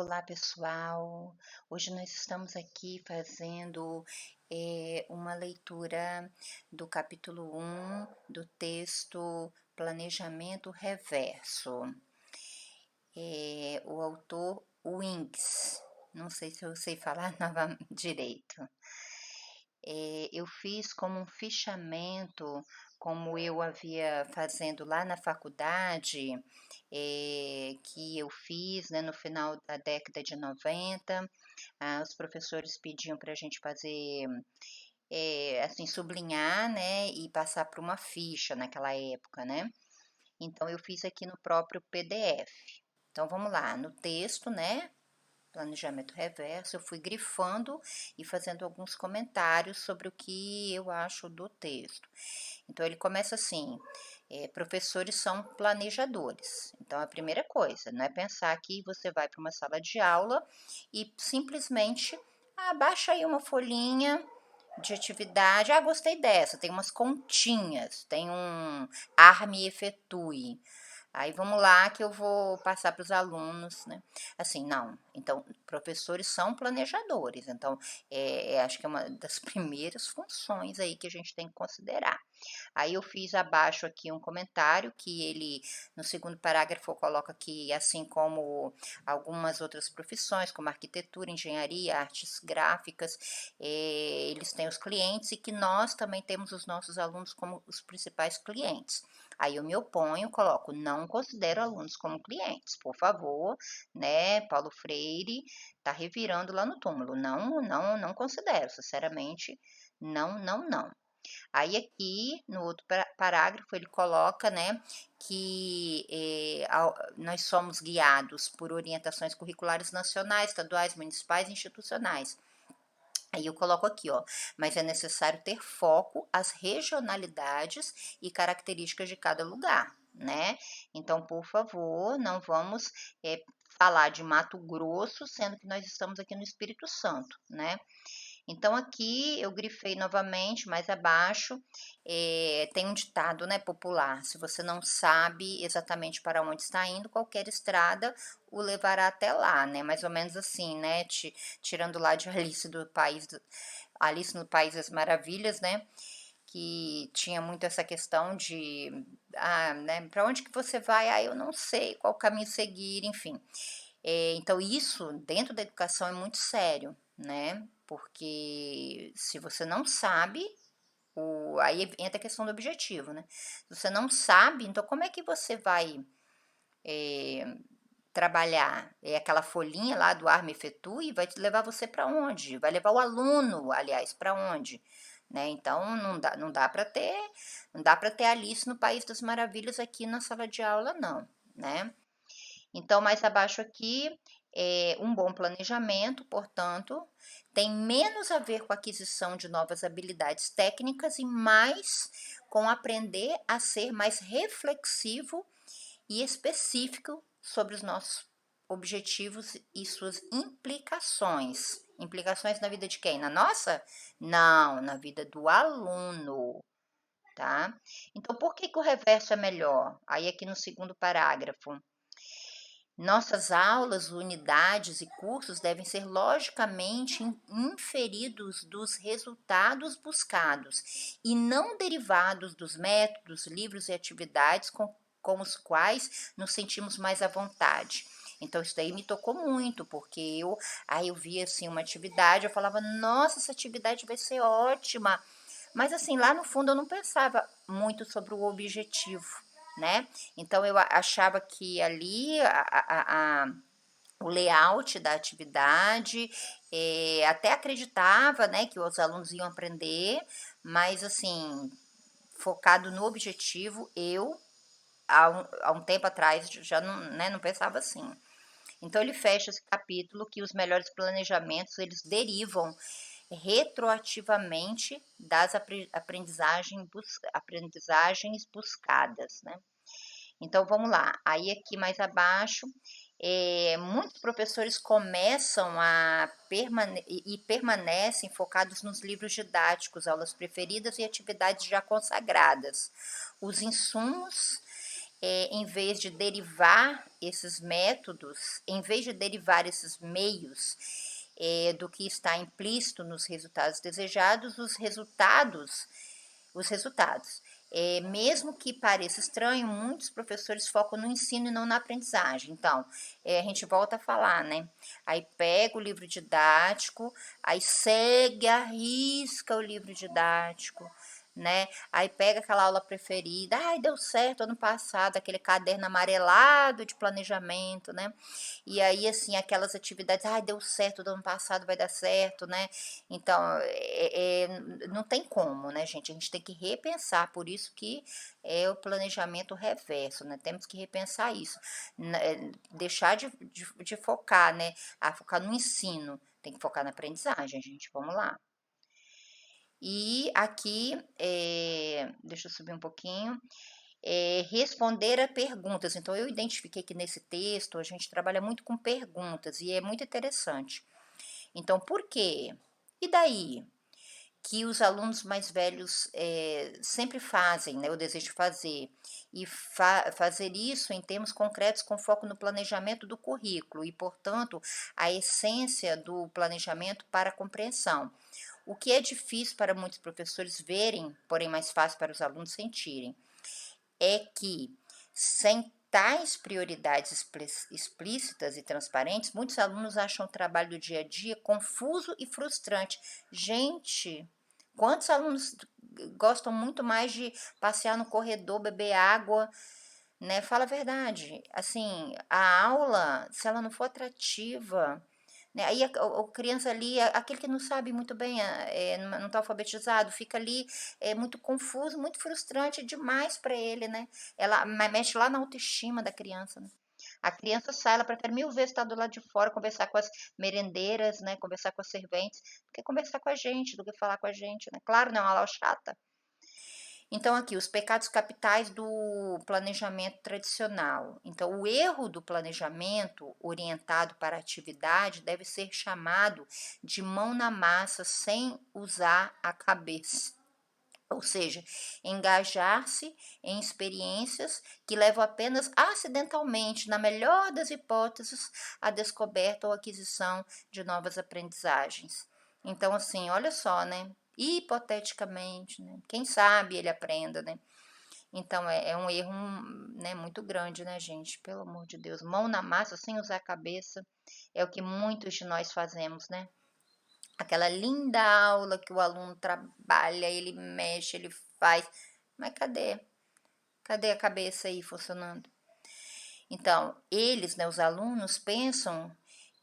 Olá, pessoal. Hoje nós estamos aqui fazendo uma leitura do capítulo 1 do texto Planejamento Reverso. O autor Winks, não sei se eu sei falar direito. Eu fiz como um fichamento, como eu havia fazendo lá na faculdade, que eu fiz, né, no final da década de 90. Os professores pediam para a gente fazer, assim, sublinhar, né, e passar para uma ficha naquela época, né. Então eu fiz aqui no próprio PDF. Então vamos lá, no texto, né, planejamento reverso, eu fui grifando e fazendo alguns comentários sobre o que eu acho do texto. Então, ele começa assim: professores são planejadores. Então, a primeira coisa, não é pensar que você vai para uma sala de aula e simplesmente baixa aí uma folhinha de atividade. Gostei dessa, tem umas continhas, tem um arme e efetue. Aí vamos lá que eu vou passar para os alunos, né? Assim, não. Então, professores são planejadores. Então, acho que é uma das primeiras funções aí que a gente tem que considerar. Aí eu fiz abaixo aqui um comentário que ele, no segundo parágrafo, coloca que, assim como algumas outras profissões, como arquitetura, engenharia, artes gráficas, eles têm os clientes e que nós também temos os nossos alunos como os principais clientes. Aí eu me oponho, coloco, não considero alunos como clientes, por favor, né? Paulo Freire tá revirando lá no túmulo. Não, não, não considero, sinceramente, não, não, não. Aí aqui, no outro parágrafo, ele coloca, né, que nós somos guiados por orientações curriculares nacionais, estaduais, municipais e institucionais. Aí eu coloco aqui, ó, mas é necessário ter foco às regionalidades e características de cada lugar, né? Então, por favor, não vamos falar de Mato Grosso, sendo que nós estamos aqui no Espírito Santo, né? Então, aqui eu grifei novamente, mais abaixo, tem um ditado, né, popular: se você não sabe exatamente para onde está indo, qualquer estrada o levará até lá, né? Mais ou menos assim, né? Tirando lá de Alice no País das Maravilhas, né? Que tinha muito essa questão de, né, para onde que você vai? Eu não sei qual caminho seguir, enfim. Então, isso dentro da educação é muito sério, né? Porque se você não sabe, aí entra a questão do objetivo, né? Se você não sabe, então como é que você vai trabalhar? Aquela folhinha lá do Arme Efetue vai te levar você para onde? Vai levar o aluno, aliás, para onde? Né? Então não dá para ter Alice no País das Maravilhas aqui na sala de aula, não, né? Então, mais abaixo aqui, um bom planejamento, portanto, tem menos a ver com a aquisição de novas habilidades técnicas e mais com aprender a ser mais reflexivo e específico sobre os nossos objetivos e suas implicações. Implicações na vida de quem? Na nossa? Não, na vida do aluno, tá? Então, por que o reverso é melhor? Aí, aqui no segundo parágrafo. Nossas aulas, unidades e cursos devem ser logicamente inferidos dos resultados buscados e não derivados dos métodos, livros e atividades com os quais nos sentimos mais à vontade. Então, isso daí me tocou muito, porque eu via assim uma atividade, eu falava, nossa, essa atividade vai ser ótima. Mas assim, lá no fundo eu não pensava muito sobre o objetivo, né? Então eu achava que ali o layout da atividade, até acreditava, né, que os alunos iam aprender, mas assim, focado no objetivo, há um tempo atrás já não, né, não pensava assim. Então ele fecha esse capítulo que os melhores planejamentos eles derivam retroativamente das aprendizagens buscadas, né? Então vamos lá. Aí aqui mais abaixo, muitos professores começam e permanecem focados nos livros didáticos, aulas preferidas e atividades já consagradas. Os insumos em vez de derivar esses métodos, em vez de derivar esses meios do que está implícito nos resultados desejados, os resultados. Mesmo que pareça estranho, muitos professores focam no ensino e não na aprendizagem. Então, a gente volta a falar, né? Aí pega o livro didático, aí segue a risca o livro didático, né? Aí pega aquela aula preferida, ai, deu certo ano passado, aquele caderno amarelado de planejamento, né? E aí, assim, aquelas atividades, ai, deu certo do ano passado, vai dar certo, né? Então, não tem como, né, gente? A gente tem que repensar, por isso que é o planejamento reverso, né? Temos que repensar isso. Deixar de focar, né? A focar no ensino, tem que focar na aprendizagem, gente. Vamos lá. E aqui, deixa eu subir um pouquinho. Responder a perguntas. Então, eu identifiquei que nesse texto a gente trabalha muito com perguntas e é muito interessante. Então, por quê? E daí? Que os alunos mais velhos sempre fazem, né, o desejo de fazer, e fazer isso em termos concretos com foco no planejamento do currículo e, portanto, a essência do planejamento para a compreensão. O que é difícil para muitos professores verem, porém mais fácil para os alunos sentirem, é que, sem tais prioridades explícitas e transparentes, muitos alunos acham o trabalho do dia a dia confuso e frustrante. Gente, quantos alunos gostam muito mais de passear no corredor, beber água, né? Fala a verdade. Assim, a aula, se ela não for atrativa, né? Aí a criança ali, aquele que não sabe muito bem, não está alfabetizado, fica ali muito confuso, muito frustrante demais para ele, né? Ela mexe lá na autoestima da criança, né? A criança sai, ela prefere mil vezes estar do lado de fora, conversar com as merendeiras, né? Conversar com as serventes, do que conversar com a gente, do que falar com a gente, né? Claro, não é uma aula chata. Então, aqui, os pecados capitais do planejamento tradicional. Então, o erro do planejamento orientado para a atividade deve ser chamado de mão na massa sem usar a cabeça. Ou seja, engajar-se em experiências que levam apenas acidentalmente, na melhor das hipóteses, à descoberta ou aquisição de novas aprendizagens. Então, assim, olha só, né? Hipoteticamente, né? Quem sabe ele aprenda, né? Então, é um erro, né, muito grande, né, gente? Pelo amor de Deus. Mão na massa, sem usar a cabeça, é o que muitos de nós fazemos, né? Aquela linda aula que o aluno trabalha, ele mexe, ele faz. Mas cadê? Cadê a cabeça aí funcionando? Então, eles, né, os alunos, pensam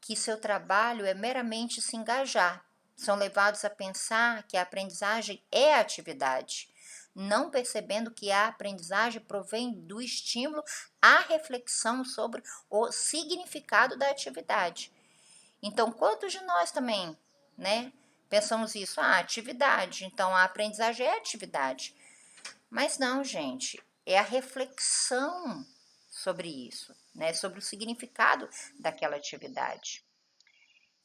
que seu trabalho é meramente se engajar. São levados a pensar que a aprendizagem é a atividade, não percebendo que a aprendizagem provém do estímulo à reflexão sobre o significado da atividade. Então, quantos de nós também, né, pensamos isso? Ah, atividade, então a aprendizagem é atividade. Mas não, gente, é a reflexão sobre isso, né, sobre o significado daquela atividade.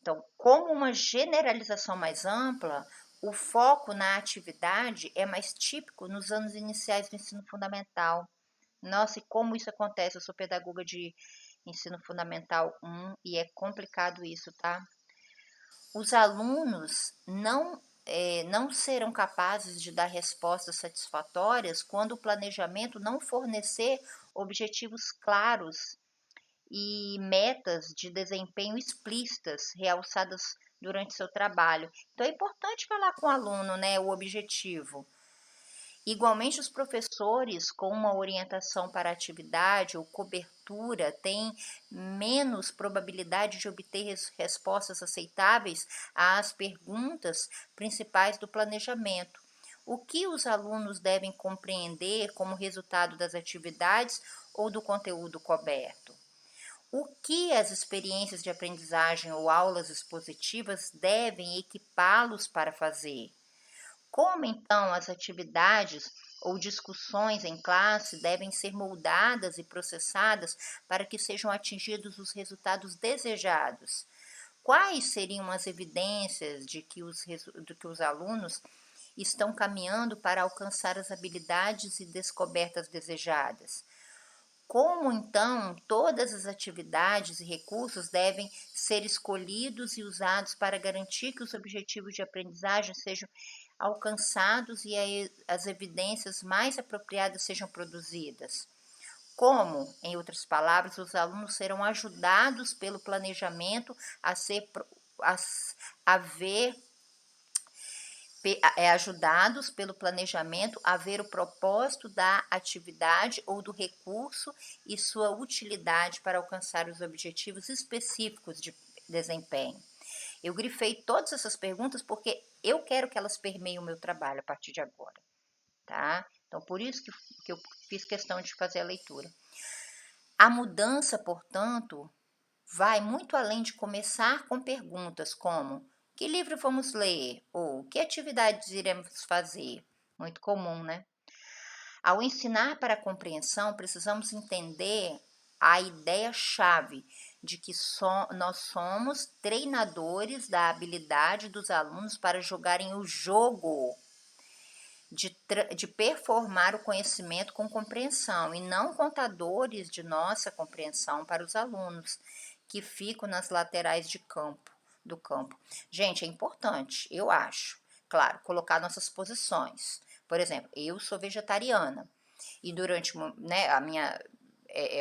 Então, como uma generalização mais ampla, o foco na atividade é mais típico nos anos iniciais do ensino fundamental. Nossa, e como isso acontece? Eu sou pedagoga de ensino fundamental 1 e é complicado isso, tá? Os alunos não serão capazes de dar respostas satisfatórias quando o planejamento não fornecer objetivos claros e metas de desempenho explícitas, realçadas durante seu trabalho. Então é importante falar com o aluno, né, o objetivo. Igualmente, os professores com uma orientação para a atividade ou cobertura têm menos probabilidade de obter respostas aceitáveis às perguntas principais do planejamento. O que os alunos devem compreender como resultado das atividades ou do conteúdo coberto? O que as experiências de aprendizagem ou aulas expositivas devem equipá-los para fazer? Como então as atividades ou discussões em classe devem ser moldadas e processadas para que sejam atingidos os resultados desejados? Quais seriam as evidências de que os alunos estão caminhando para alcançar as habilidades e descobertas desejadas? Como então todas as atividades e recursos devem ser escolhidos e usados para garantir que os objetivos de aprendizagem sejam alcançados e as evidências mais apropriadas sejam produzidas? Como, em outras palavras, os alunos serão ajudados pelo planejamento a ser a, a ver ajudados pelo planejamento a ver o propósito da atividade ou do recurso e sua utilidade para alcançar os objetivos específicos de desempenho. Eu grifei todas essas perguntas porque eu quero que elas permeiem o meu trabalho a partir de agora, tá? Então, por isso que eu fiz questão de fazer a leitura. A mudança, portanto, vai muito além de começar com perguntas como: que livro vamos ler? Ou que atividades iremos fazer? Muito comum, né? Ao ensinar para a compreensão, precisamos entender a ideia-chave de que nós somos treinadores da habilidade dos alunos para jogarem o jogo de performar o conhecimento com compreensão e não contadores de nossa compreensão para os alunos que ficam nas laterais do campo. Gente, é importante, eu acho, claro, colocar nossas posições. Por exemplo, eu sou vegetariana e durante, né,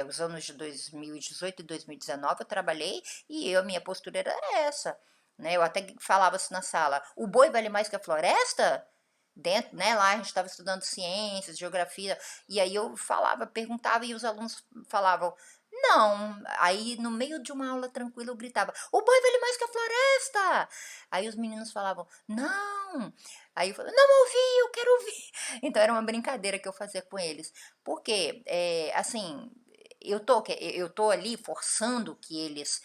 os anos de 2018 e 2019 eu trabalhei e a minha postura era essa, né? Eu até falava assim na sala: o boi vale mais que a floresta? Dentro, né, lá a gente estava estudando ciências, geografia, e aí eu falava, perguntava e os alunos falavam, não. Aí no meio de uma aula tranquila eu gritava, o boi vale mais que a floresta. Aí os meninos falavam, não. Aí eu falava, não ouvi, eu quero ouvir. Então era uma brincadeira que eu fazia com eles. Porque, assim, eu tô ali forçando que eles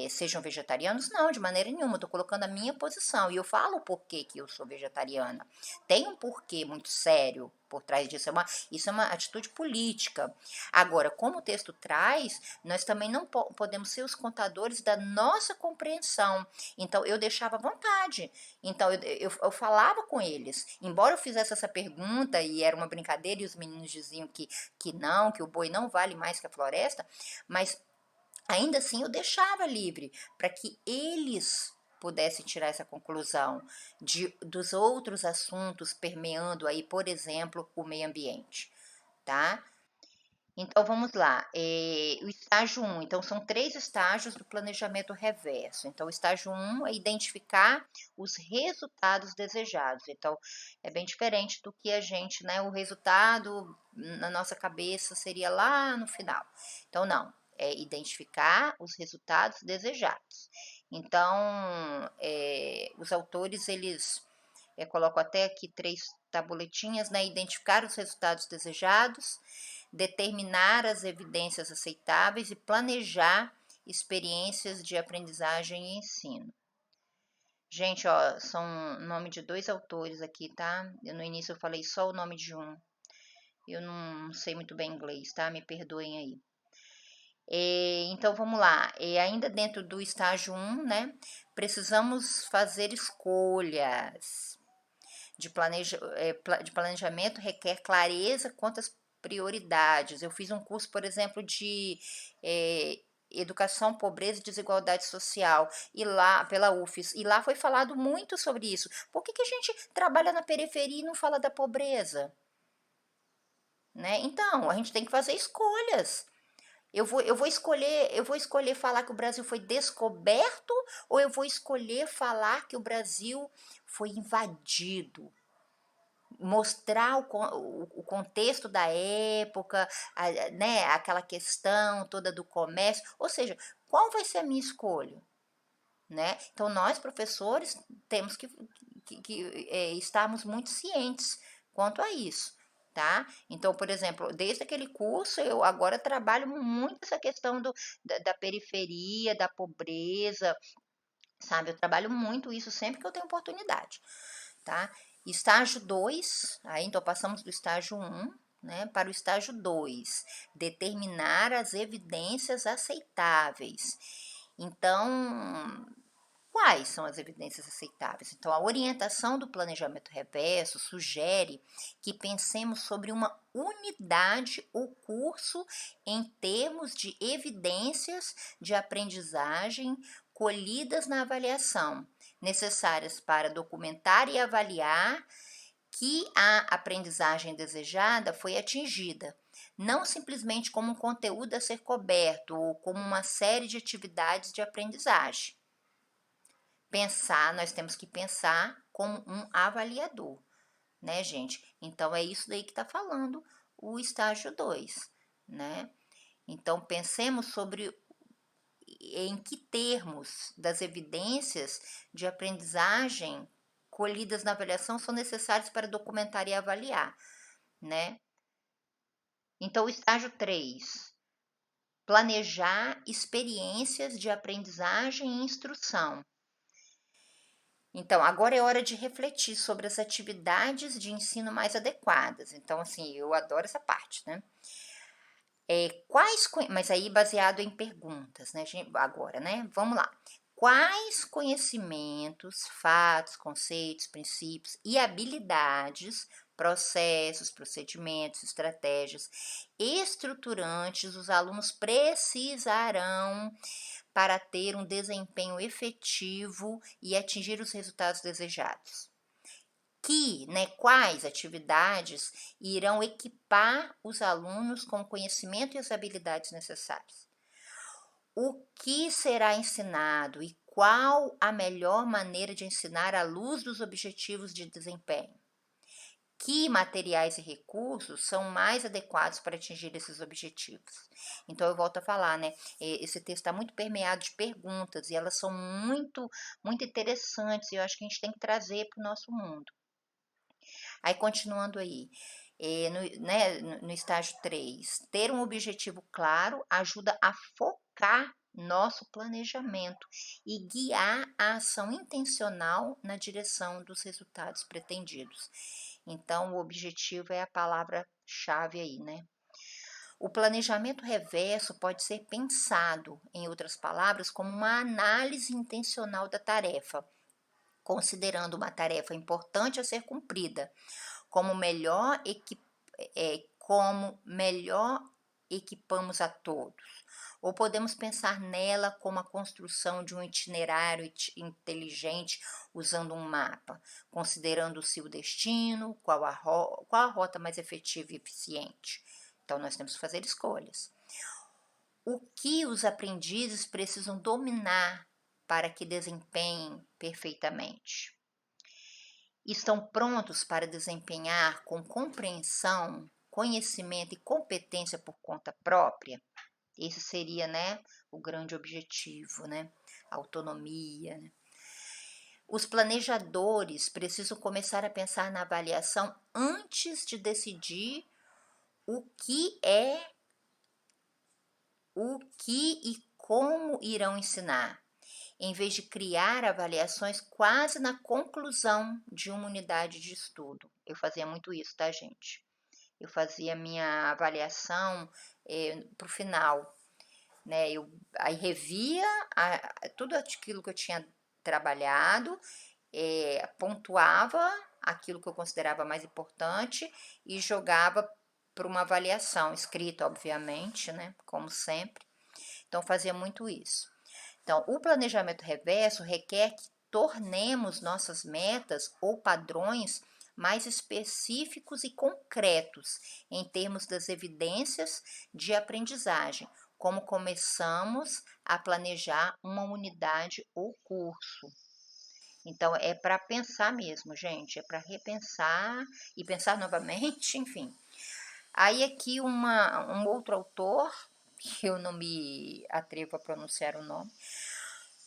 sejam vegetarianos? Não, de maneira nenhuma. Eu tô colocando a minha posição. E eu falo o porquê que eu sou vegetariana. Tem um porquê muito sério por trás disso. Isso é uma atitude política. Agora, como o texto traz, nós também não podemos ser os contadores da nossa compreensão. Então, eu deixava à vontade. Então, eu falava com eles. Embora eu fizesse essa pergunta e era uma brincadeira e os meninos diziam que não, que o boi não vale mais que a floresta, mas ainda assim eu deixava livre para que eles pudessem tirar essa conclusão dos outros assuntos permeando aí, por exemplo, o meio ambiente, tá? Então vamos lá, o estágio 1, então são 3 estágios do planejamento reverso. Então o estágio 1 é identificar os resultados desejados. Então é bem diferente do que a gente, né, o resultado na nossa cabeça seria lá no final. Então não, é identificar os resultados desejados. Então os autores eles colocam até aqui 3 tabuletinhas, né, identificar os resultados desejados, determinar as evidências aceitáveis e planejar experiências de aprendizagem e ensino. Gente, ó, são nome de 2 autores aqui, tá? No início eu falei só o nome de um. Eu não sei muito bem inglês, tá? Me perdoem aí. Então vamos lá, ainda dentro do estágio 1, né? Precisamos fazer escolhas. De planejamento requer clareza quanto às prioridades. Eu fiz um curso, por exemplo, de educação, pobreza e desigualdade social, e lá, pela UFES, e lá foi falado muito sobre isso. Por que a gente trabalha na periferia e não fala da pobreza? Né? Então, a gente tem que fazer escolhas. Eu vou escolher falar que o Brasil foi descoberto ou eu vou escolher falar que o Brasil foi invadido? Mostrar o contexto da época, né, aquela questão toda do comércio, ou seja, qual vai ser a minha escolha? Né? Então, nós, professores, temos que estarmos muito cientes quanto a isso. Tá? Então, por exemplo, desde aquele curso, eu agora trabalho muito essa questão da periferia, da pobreza, sabe? Eu trabalho muito isso sempre que eu tenho oportunidade, tá? Estágio 2, aí então passamos do estágio 1, né, para o estágio 2, determinar as evidências aceitáveis. Então, quais são as evidências aceitáveis? Então, a orientação do planejamento reverso sugere que pensemos sobre uma unidade ou curso em termos de evidências de aprendizagem colhidas na avaliação, necessárias para documentar e avaliar que a aprendizagem desejada foi atingida, não simplesmente como um conteúdo a ser coberto ou como uma série de atividades de aprendizagem. Nós temos que pensar como um avaliador, né, gente? Então, é isso daí que está falando o estágio 2, né? Então, pensemos sobre em que termos das evidências de aprendizagem colhidas na avaliação são necessários para documentar e avaliar, né? Então, o estágio 3, planejar experiências de aprendizagem e instrução. Então, agora é hora de refletir sobre as atividades de ensino mais adequadas. Então, assim, eu adoro essa parte, né? Mas aí baseado em perguntas, né, gente? Agora, né? Vamos lá. Quais conhecimentos, fatos, conceitos, princípios e habilidades, processos, procedimentos, estratégias estruturantes os alunos precisarão para ter um desempenho efetivo e atingir os resultados desejados? Quais atividades irão equipar os alunos com o conhecimento e as habilidades necessárias? O que será ensinado e qual a melhor maneira de ensinar à luz dos objetivos de desempenho? Que materiais e recursos são mais adequados para atingir esses objetivos? Então, eu volto a falar, né? Esse texto está muito permeado de perguntas e elas são muito, muito interessantes e eu acho que a gente tem que trazer para o nosso mundo. Aí, continuando aí, no estágio 3, ter um objetivo claro ajuda a focar nosso planejamento e guiar a ação intencional na direção dos resultados pretendidos. Então, o objetivo é a palavra-chave aí, né? O planejamento reverso pode ser pensado, em outras palavras, como uma análise intencional da tarefa, considerando uma tarefa importante a ser cumprida, como melhor equipamos a todos. Ou podemos pensar nela como a construção de um itinerário inteligente usando um mapa, considerando-se o destino, qual a rota mais efetiva e eficiente. Então, nós temos que fazer escolhas. O que os aprendizes precisam dominar para que desempenhem perfeitamente? Estão prontos para desempenhar com compreensão, conhecimento e competência por conta própria? Esse seria, né, o grande objetivo, né? Autonomia, né? Os planejadores precisam começar a pensar na avaliação antes de decidir o que e como irão ensinar, em vez de criar avaliações quase na conclusão de uma unidade de estudo. Eu fazia muito isso, tá, gente? Eu fazia minha avaliação para o final, né? Eu aí revia tudo aquilo que eu tinha trabalhado, pontuava aquilo que eu considerava mais importante e jogava para uma avaliação escrita, obviamente, né? Como sempre. Então, fazia muito isso. Então, o planejamento reverso requer que tornemos nossas metas ou padrões mais específicos e concretos em termos das evidências de aprendizagem, como começamos a planejar uma unidade ou curso. Então, é para pensar mesmo, gente, é para repensar e pensar novamente, enfim. Aí aqui um outro autor, que eu não me atrevo a pronunciar o nome,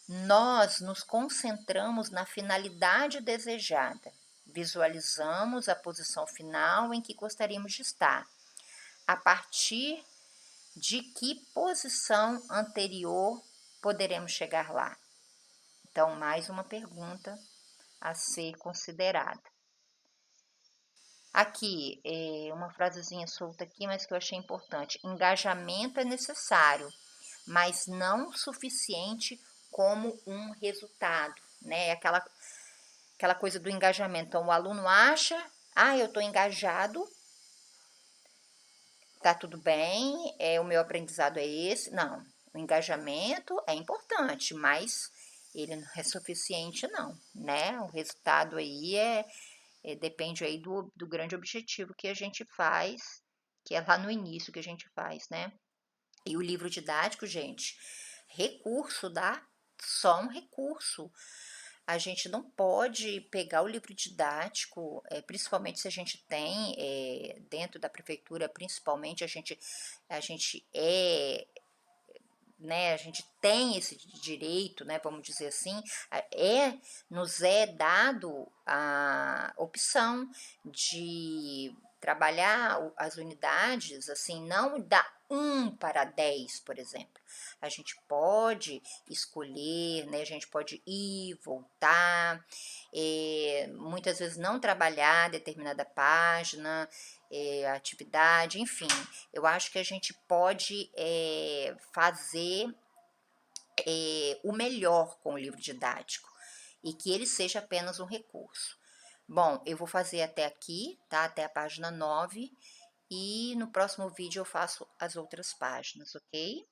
nós nos concentramos na finalidade desejada, visualizamos a posição final em que gostaríamos de estar, a partir de que posição anterior poderemos chegar lá. Então, mais uma pergunta a ser considerada. Aqui, uma frasezinha solta aqui, mas que eu achei importante. Engajamento é necessário, mas não suficiente como um resultado, né? Aquela coisa do engajamento. Então, o aluno acha, eu estou engajado, tá tudo bem, o meu aprendizado é esse. Não, o engajamento é importante, mas ele não é suficiente, não, né? O resultado aí depende aí do grande objetivo que a gente faz, que é lá no início que a gente faz, né? E o livro didático, gente, recurso, dá só um recurso. A gente não pode pegar o livro didático, principalmente se a gente tem, dentro da prefeitura, principalmente a gente né, a gente tem esse direito, né, vamos dizer assim, nos é dado a opção de trabalhar as unidades, assim, não da 1 para 10, por exemplo. A gente pode escolher, né, a gente pode ir, voltar, muitas vezes não trabalhar determinada página, atividade, enfim, eu acho que a gente pode fazer o melhor com o livro didático e que ele seja apenas um recurso. Bom, eu vou fazer até aqui, tá? Até a página 9 e no próximo vídeo eu faço as outras páginas, ok?